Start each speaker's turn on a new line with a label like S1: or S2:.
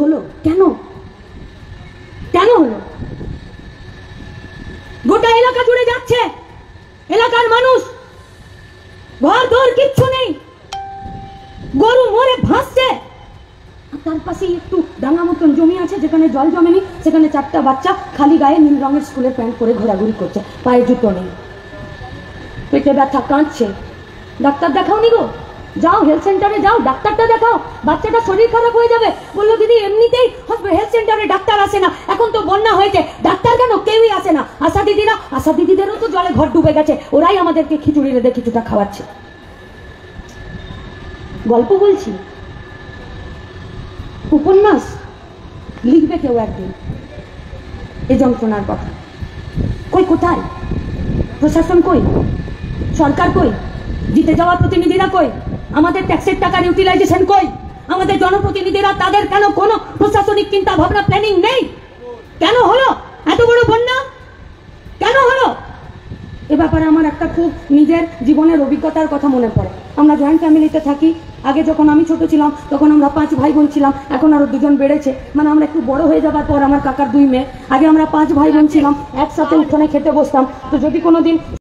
S1: হলো? কেন কেন হলো? গোটা এলাকা জুড়ে যাচ্ছে, এলাকার মানুষ ঘর দর কিচ্ছু নেই, গরু মরে ভাসছে, তার পাশে একটু ডাঙা মতন জমি আছে যেখানে জল জমেনি, সেখানে 4টা বাচ্চা খালি গায়ে নীল রঙের স্কুলের প্যান্ট পরে ঘোরাঘুরি করছে, পায়ে জুতো নেই, পেটে ব্যথা, কাঁদছে। ডাক্তার দেখাওনি গো? যাও হেলথ সেন্টারে যাও, ডাক্তারটা দেখাও, বাচ্চাটা শরীর খারাপ হয়ে যাবে। বললো দিদি এমনিতেই হেলথ সেন্টারে ডাক্তার আসে না, এখন তো বন্যা হয়েছে, ডাক্তার কেন? কেউই আসে না। আশা দিদিদেরও তো জলে ঘর ডুবে গেছে, ওরাই আমাদেরকে খিচুড়ি রেঁধে কিছুটা খাওয়াচ্ছে। গল্প বলছি, উপন্যাস লিখবে কেউ একদিন এই যন্ত্রণার কথা। কই, কোথায় প্রশাসন? কই সরকার? কই জিতে যাওয়া প্রতিনিধিরা? কই আমাদের ট্যাক্সের টাকার ইউটিলাইজেশন? কই আমাদের জনপ্রতিনিধিরা? তাদের কেন কোনো প্রশাসনিক চিন্তা ভাবনা, প্ল্যানিং নেই? কেন হলো এত বড় বন্যা? কেন হলো? এ ব্যাপারে আমার একটা খুব নিজের জীবনের অভিজ্ঞতার কথা মনে পড়ে। আমরা জয়েন্ট ফ্যামিলিতে থাকি। আগে যখন আমি ছোট ছিলাম তখন আমরা 5 ভাই বোন ছিলাম, এখন আরো 2 জন বেড়েছে, মানে আমরা একটু বড় হয়ে যাবার পর আমার কাকার 2 মেয়ে। আগে আমরা 5 ভাই বোন ছিলাম, একসাথে উঠোনে খেতে বসতাম। তো যদি কোনোদিন